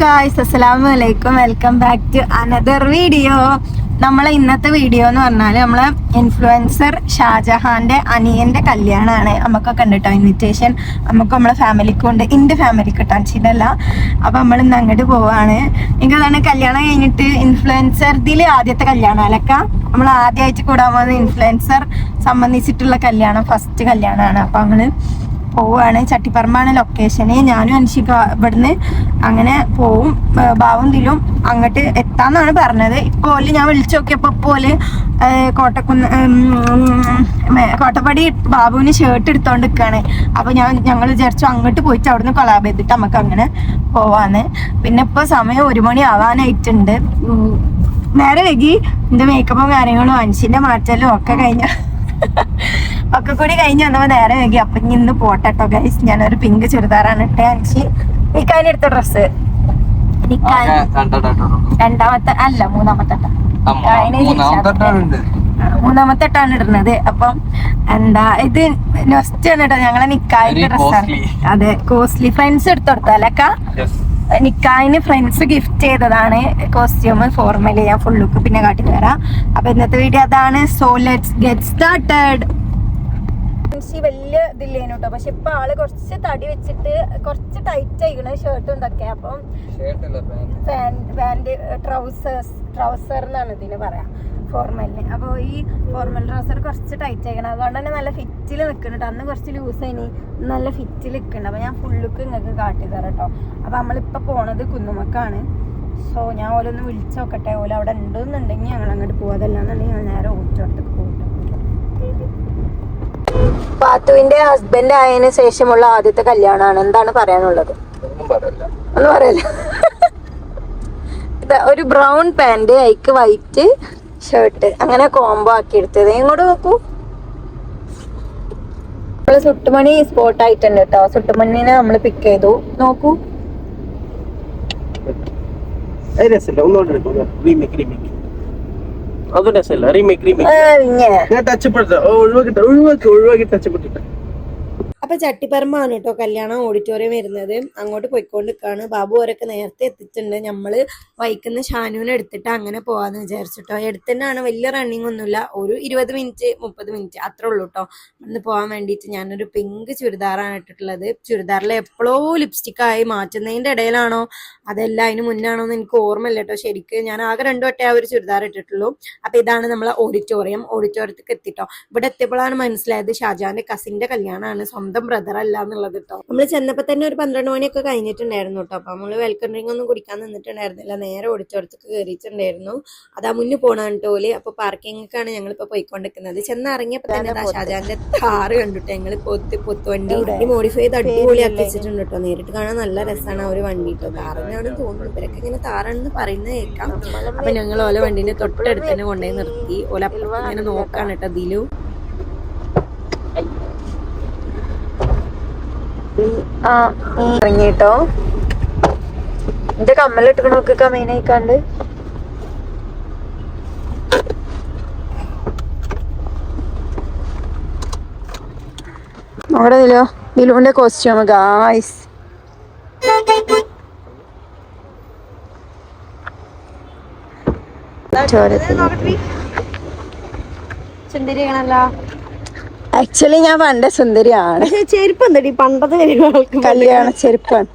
Guys, അസ്സലാമു അലൈക്കും. Welcome back to another video. നമ്മളെ ഇന്നത്തെ വീഡിയോ എന്ന് പറഞ്ഞാൽ നമ്മളെ ഇൻഫ്ലുവൻസർ ഷാജഹാന്റെ അനിയന്റെ കല്യാണമാണ്. നമുക്കൊക്കെ ഉണ്ട് കേട്ടോ ഇൻവിറ്റേഷൻ. നമുക്ക് നമ്മളെ ഫാമിലിക്കും ഉണ്ട്, എൻ്റെ ഫാമിലിക്ക് കിട്ടാൻ അപ്പൊ നമ്മൾ ഇന്ന് അങ്ങോട്ട് പോവാണ്. എനിക്ക് അതാണ് കല്യാണം കഴിഞ്ഞിട്ട് ഇൻഫ്ലുവൻസർ ഇതിൽ ആദ്യത്തെ കല്യാണം അലക്ക. നമ്മൾ ആദ്യമായിട്ട് കൂടാൻ പോകുന്ന ഇൻഫ്ലുവൻസർ സംബന്ധിച്ചിട്ടുള്ള കല്യാണം, ഫസ്റ്റ് കല്യാണമാണ്. അപ്പൊ നമ്മള് പോവാണ്. ചട്ടിപ്പറമ്പാണ് ലൊക്കേഷന്. ഞാനും അൻഷിക ഇവിടുന്ന് അങ്ങനെ പോവും. ബാവുന്തിലും അങ്ങോട്ട് എത്താന്നാണ് പറഞ്ഞത്. ഇപ്പോൾ ഞാൻ വിളിച്ചു നോക്കിയപ്പോ പോലെ കോട്ടപ്പടി ബാബുവിന് ഷർട്ട് എടുത്തോണ്ട് നിൽക്കുകയാണ്. അപ്പൊ ഞങ്ങൾ വിചാരിച്ചു അങ്ങോട്ട് പോയിട്ട് അവിടുന്ന് കൊളാബ് ചെയ്തിട്ട് നമുക്ക് അങ്ങനെ പോവാന്ന്. പിന്നെ ഇപ്പൊ സമയം 1 മണി ആവാനായിട്ടുണ്ട്. നേരെ വൈകി എന്റെ മേക്കപ്പും കാര്യങ്ങളും അൻഷിന്റെ മാറ്റലും ഒക്കെ കൂടി കഴിഞ്ഞ് വന്നപ്പോ നേരെ വൈകി. അപ്പൊ ഇന്ന് പോട്ടെട്ടോ ഗൈസ്. ഞാനൊരു പിങ്ക് ചുരിദാറാണ് ഇട്ടേ. അൻഷി നിക്കാനെടുത്ത ഡ്രസ്സ് രണ്ടാമത്തെ അല്ല മൂന്നാമത്തെ എട്ടാണ് ഇടുന്നത്. അപ്പം ഇത് നെക്സ്റ്റ് ആണ് കേട്ടോ ഞങ്ങളെ നിക്കായിന്റെ ഡ്രസ്സാണ്. അതെ, കോസ്റ്റ്ലി. ഫ്രണ്ട്സ് എടുത്തു കൊടുത്താലൊക്കെ നിക്കായിന് ഫ്രണ്ട്സ് ഗിഫ്റ്റ് ചെയ്തതാണ് കോസ്റ്റ്യൂം. ഫോർമലി ഞാൻ ഫുൾ ലുക്ക് പിന്നെ കാട്ടിത്തരാം. അപ്പൊ ഇന്നത്തെ വീഡിയോ അതാണ്. So let's get started. വലിയ ഇതില്ലേനു കേട്ടോ, പക്ഷെ ഇപ്പൊ ആള് കുറച്ച് തടി വെച്ചിട്ട് കുറച്ച് ടൈറ്റ് ആയിക്കണ് ഷർട്ടും ഇതൊക്കെ. അപ്പം പാന്റ് ട്രൗസർ എന്നാണ് ഇതിന് പറയാ, ഫോർമലിന്. അപ്പൊ ഈ ഫോർമൽ ട്രൗസർ കുറച്ച് ടൈറ്റ് ആയിക്കണം. അതുകൊണ്ട് തന്നെ നല്ല ഫിറ്റിൽ നിൽക്കുന്നുണ്ട്. അന്ന് കുറച്ച് ലൂസായിനി, നല്ല ഫിറ്റിൽ നിൽക്കുന്നുണ്ട്. അപ്പൊ ഞാൻ ഫുൾ ലുക്ക് നിങ്ങൾക്ക് കാട്ടി തരാം കേട്ടോ. അപ്പൊ നമ്മളിപ്പോ പോണത് കുന്നുമക്കാണ്. സോ ഞാൻ ഓലൊന്ന് വിളിച്ചു നോക്കട്ടെ. ഓല അവിടെ ഉണ്ടെന്നുണ്ടെങ്കിൽ ഞങ്ങൾ അങ്ങോട്ട് പോകും. അതല്ലാന്നുണ്ടെങ്കിൽ ഞാൻ നേരെ ഊറ്റോട്ടേക്ക് പോകും. പാത്തുവിന്റെ ഹസ്ബൻഡ് ആയതിനു ശേഷമുള്ള ആദ്യത്തെ കല്യാണമാണ്. എന്താണ് പറയാനുള്ളത്? ഒന്നും പറയല്ല. ഒരു ബ്രൗൺ പാന്റ്, അതിക്ക് വൈറ്റ് ഷർട്ട്, അങ്ങനെ കോംബോ ആക്കി എടുത്തത്. ഇങ്ങോട്ട് നോക്കൂ. നമ്മള് സുട്ടുമണി സ്പോട്ട് ആയിട്ടുണ്ട് കേട്ടോ. സുട്ടുമണിനെ നമ്മള് പിക്ക് ചെയ്തു. നോക്കൂ. അപ്പൊ ചട്ടിപ്പറമ്പാണ് കേട്ടോ കല്യാണം ഓഡിറ്റോറിയം വരുന്നത്. അങ്ങോട്ട് പോയിക്കൊണ്ടിരിക്കാണ്. ബാബു അവരൊക്കെ നേരത്തെ എത്തിയിട്ടുണ്ട്. നമ്മള് വൈക്കുന്ന ഷാനുവിനെ എടുത്തിട്ട് അങ്ങനെ പോവാന്ന് വിചാരിച്ചിട്ടോ. എടുത്തന്നെയാണ്, വലിയ റണ്ണിങ് ഒന്നുമില്ല. ഒരു 20 മിനിറ്റ് 30 മിനിറ്റ് അത്രേ ഉള്ളൂ കേട്ടോ. ഇന്ന് പോകാൻ വേണ്ടിയിട്ട് ഞാനൊരു പിങ്ക് ചുരിദാറാണ് ഇട്ടിട്ടുള്ളത്. ചുരിദാറിൽ എപ്പോഴോ ലിപ്സ്റ്റിക് ആയി മാറ്റുന്നതിന്റെ ഇടയിലാണോ അതല്ല അതിന് മുന്നാണോ എന്ന് എനിക്ക് ഓർമ്മയില്ല കേട്ടോ. ശരിക്ക് ഞാൻ ആകെ 2 വട്ടേ ആ ഒരു ചുരിദാർ ഇട്ടിട്ടുള്ളൂ. അപ്പൊ ഇതാണ് നമ്മളെ ഓഡിറ്റോറിയത്തേക്ക് എത്തിട്ടോ. ഇവിടെ എത്തിയപ്പോഴാണ് മനസ്സിലായത് ഷാജാന്റെ കസിന്റെ കല്യാണമാണ്, സ്വന്തം ബ്രദർ അല്ല എന്നുള്ളത് കേട്ടോ. നമ്മള് ചെന്നപ്പോ തന്നെ ഒരു 12 മണിയൊക്കെ കഴിഞ്ഞിട്ടുണ്ടായിരുന്നു കേട്ടോ. അപ്പൊ നമ്മള് വെൽക്കം ഡ്രിങ്ക് ഒന്നും കുടിക്കാൻ നിന്നിട്ടുണ്ടായിരുന്നില്ല. നേരെ ഓഡിറ്റോറിയത്തേക്ക് കയറിയിട്ടുണ്ടായിരുന്നു. അതാ മുന്നിൽ പോണാണ് ടോല്. അപ്പൊ പാർക്കിങ്ങൊക്കെയാണ് ഞങ്ങളിപ്പോ പോയിക്കൊണ്ടിരിക്കുന്നത്. ചെന്നിറങ്ങിയപ്പോ തന്നെ ഷാജാന്റെ താറ് കണ്ടിട്ട് ഞങ്ങള് പൊത്തുവണ്ടി മോഡിഫൈ ചെയ്ത് അടിപൊളിയാക്കി വെച്ചിട്ടുണ്ട് കേട്ടോ. നേരിട്ട് കാണാൻ നല്ല രസമാണ് ആ ഒരു വണ്ടി കേട്ടോ. താറിനാണ് തോന്നുന്നു. ഇവരൊക്കെ ഇങ്ങനെ താറാണെന്ന് പറയുന്നത് കേൾക്കാം. അപ്പൊ ഞങ്ങൾ ഓല വണ്ടീന്റെ തൊട്ടടുത്ത് തന്നെ കൊണ്ടുപോയി നിർത്തി. ഓല ഇങ്ങനെ നോക്കാണ് കേട്ടോ. ദിലു ഇറങ്ങിട്ടോ. എന്റെ കമ്മലിട്ട് നോക്കുക മെയിൻ ആയിക്കാണ്ട്. അവിടെ ദിലുവിന്റെ കോസ്റ്റ്യൂം ഗായ്സ്. സുന്ദരിയാണല്ലോ. ആക്ച്വലി ഞാൻ പണ്ട് സുന്ദരിയാണ്. ചെരുപ്പ് എന്തടി പണ്ടത്തെ കല്യാണ ചെരുപ്പാണ്.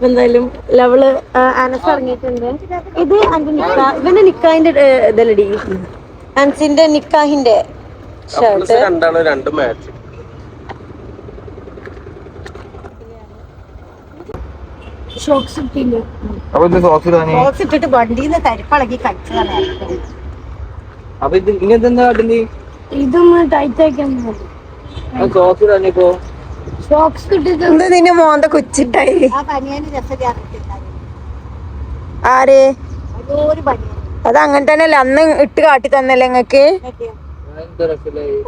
എന്തായാലും ലെവല് അനസ് ഇറങ്ങിയിട്ടുണ്ട്. ഇത് ഇവന്റെ നിക്കാഹിന്റെ ഇതല്ലടി, അനസിന്റെ നിക്കാഹിന്റെ ഷർട്ട്. ഷോക്സ് ഇട്ടിട്ട് വണ്ടിന്ന് തരിപ്പളക്കി കഴിച്ചതാണ്. ഇതൊന്ന് ടൈറ്റ് ആക്കാൻ നിന്റെ മോന്ത കുച്ചിട്ടായി. ആര് അത് അങ്ങനെ തന്നെയല്ലേ അന്ന് ഇട്ട് കാട്ടി തന്നല്ലേ നിങ്ങക്ക്?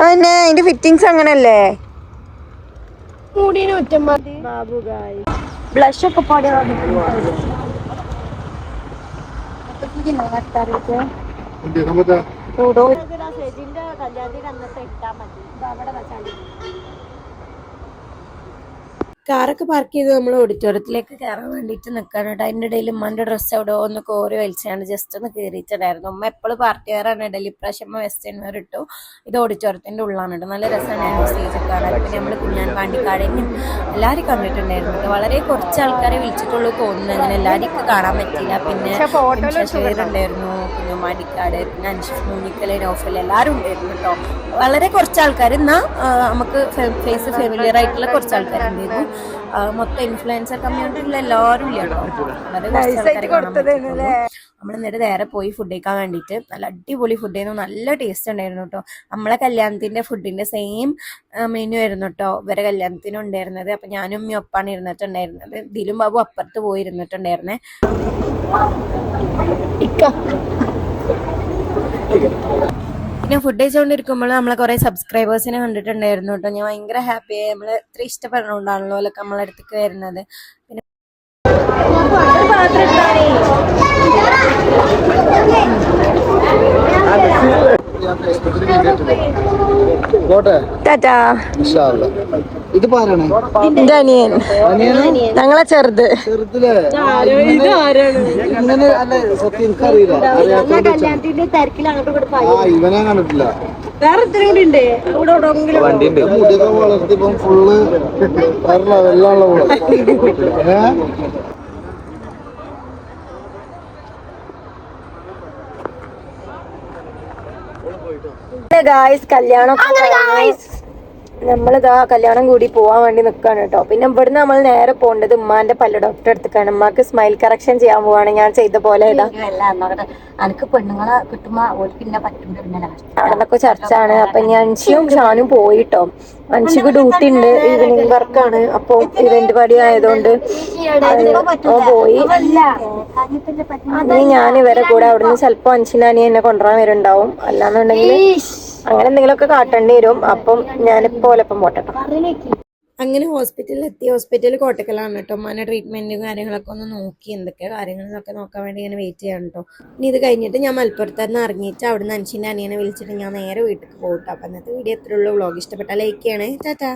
അതന്നെ അതിന്റെ ഫിറ്റിങ്സ് അങ്ങനല്ലേ. ബ്ലഷ് ഒക്കെ പാടിയ കാറൊക്കെ പാർക്ക് ചെയ്ത് നമ്മൾ ഓഡിറ്റോറിയത്തിലേക്ക് കയറാൻ വേണ്ടിയിട്ട് നിൽക്കുകയാണ് കേട്ടോ. അതിൻ്റെ ഇടയിൽ ഉമ്മാൻ്റെ ഡ്രസ്സ് അവിടെ ഒന്ന് കോരി വലിച്ചാണ് ജസ്റ്റ് ഒന്ന് കയറിയിട്ടുണ്ടായിരുന്നു. ഉമ്മ എപ്പോഴും പാർട്ടി വെയറാണ് ഇടയിൽ, ഇപ്രാവശ്യം വെസ്റ്റേൺ വെയർ ഇട്ടു. ഇത് ഓഡിറ്റോറിയത്തിൻ്റെ ഉള്ളാണ് കേട്ടോ. നല്ല രസമാണ് സ്റ്റേജ് കാണാൻ. പിന്നെ നമ്മൾ കുഞ്ഞാൻ പാണ്ടിക്കാടിനും എല്ലാവരും കണ്ടിട്ടുണ്ടായിരുന്നു കേട്ടോ. വളരെ കുറച്ച് ആൾക്കാരെ വിളിച്ചിട്ടുള്ളൂ തോന്നുന്നു, അങ്ങനെ എല്ലാവരും കാണാൻ പറ്റിയില്ല. പിന്നെ ഉണ്ടായിരുന്നു, കുഞ്ഞുമാടിക്കാട്, പിന്നെ അൻഷിഫ് മൂന്നിക്കല്, നോഫൽ എല്ലാവരും ഉണ്ടായിരുന്നു കേട്ടോ. വളരെ കുറച്ച് ആൾക്കാർ, എന്നാൽ നമുക്ക് ഫേസ് ഫെമിലിയർ ആയിട്ടുള്ള കുറച്ച് ആൾക്കാരുണ്ടായിരുന്നു. മൊത്തം ഇൻഫ്ലുവൻസർ കമ്മ്യൂണിറ്റിയിലുള്ള എല്ലാവരും ഇല്ല കേട്ടോ. വളരെ കുറച്ച് ആൾക്കാരെ കാണാൻ പറ്റുള്ളൂ. നമ്മൾ എന്നിട്ട് നേരെ പോയി ഫുഡ് കഴിക്കാൻ വേണ്ടിയിട്ട്. നല്ല അടിപൊളി ഫുഡ് ആയിരുന്നു, നല്ല ടേസ്റ്റ് ഉണ്ടായിരുന്നു കേട്ടോ. നമ്മളെ കല്യാണത്തിൻ്റെ ഫുഡിൻ്റെ സെയിം മെനു ആയിരുന്നു കേട്ടോ ഇവരെ കല്യാണത്തിനും ഉണ്ടായിരുന്നത്. അപ്പം ഞാനും ഉമ്മയും ഒപ്പാണ് ഇരുന്നിട്ടുണ്ടായിരുന്നത്. ദിലും ബാബു അപ്പുറത്ത് പോയി ഇരുന്നിട്ടുണ്ടായിരുന്നേ. പിന്നെ ഫുഡ് കഴിച്ചുകൊണ്ടിരിക്കുമ്പോൾ നമ്മളെ കുറേ സബ്സ്ക്രൈബേഴ്സിനെ കണ്ടിട്ടുണ്ടായിരുന്നു കേട്ടോ. ഞാൻ ഭയങ്കര ഹാപ്പിയായി. നമ്മൾ ഇത്ര ഇഷ്ടപ്പെടുന്നുണ്ടാണല്ലോ അതൊക്കെ നമ്മളെ അടുത്തേക്ക് വരുന്നത്. പിന്നെ ഇത് പാരാണ് എന്റെ അനിയൻ, ഞങ്ങളെ ചെറുത്. ഇങ്ങനെ അല്ല സത്യം എനിക്കറിയില്ല, ഇവനെ കണ്ടിട്ടില്ല. മുടിയൊക്കെ വളർത്തിപ്പം ഫുള്ള് വെള്ളമുള്ള പോലെ. നമ്മളിതാ കല്യാണം കൂടി പോവാൻ വേണ്ടി നിൽക്കുകയാണ് കേട്ടോ. പിന്നെ ഇവിടുന്ന് നമ്മൾ നേരെ പോകേണ്ടത് ഉമ്മാന്റെ പല്ല് ഡോക്ടറെ അടുത്തേക്കാണ്. ഉമ്മാക്ക് സ്മൈൽ കറക്ഷൻ ചെയ്യാൻ പോവാണ്. ഞാൻ ചെയ്ത പോലെ എനിക്ക് പെണ്ണുങ്ങളെ കിട്ടുമ്പോ പിന്നെ പറ്റും. അവിടെ നിന്നൊക്കെ ചർച്ചാണ്. അപ്പൊ ഞാൻ അൻഷിയും ഷാനും പോയിട്ടോ. അൻഷിക്ക് ഡ്യൂട്ടി ഉണ്ട്, ഈവനിങ് വർക്കാണ്. അപ്പൊ ഇവന്റ് പടി ആയതുകൊണ്ട് പോയി. ഇനി ഞാൻ ഇവരെ കൂടെ അവിടുന്ന് ചിലപ്പോ അൻഷിനാനി എന്നെ കൊണ്ടുവരാൻ വരുന്നുണ്ടാവും. അല്ലാന്നുണ്ടെങ്കിൽ അങ്ങനെ എന്തെങ്കിലുമൊക്കെ കാട്ടേണ്ടി വരും. അപ്പം ഞാനിപ്പോ ഓലപ്പം പോട്ടെ. അങ്ങനെ ഹോസ്പിറ്റലിൽ എത്തി. ഹോസ്പിറ്റലിൽ കോട്ടക്കലാണ് കേട്ടോ. ഉമ്മാൻ്റെ ട്രീറ്റ്മെൻറ്റും കാര്യങ്ങളൊക്കെ ഒന്ന് നോക്കി, എന്തൊക്കെ കാര്യങ്ങളൊക്കെ നോക്കാൻ വേണ്ടി ഇങ്ങനെ വെയിറ്റ് ചെയ്യണം കേട്ടോ. ഇനി ഇത് കഴിഞ്ഞിട്ട് ഞാൻ മലപ്പുറത്ത് നിന്ന് ഇറങ്ങിയിട്ട് അവിടുന്ന് അൻഷിൻ്റെ അനിയനെ വിളിച്ചിട്ട് ഞാൻ നേരെ വീട്ടിൽ പോകട്ടോ. അപ്പം ഇന്നത്തെ വീഡിയോ എത്രയുള്ളൂ. വ്ളോഗ് ഇഷ്ടപ്പെട്ടാൽ ലൈക്ക് ചെയ്യണേ. ടാറ്റാ.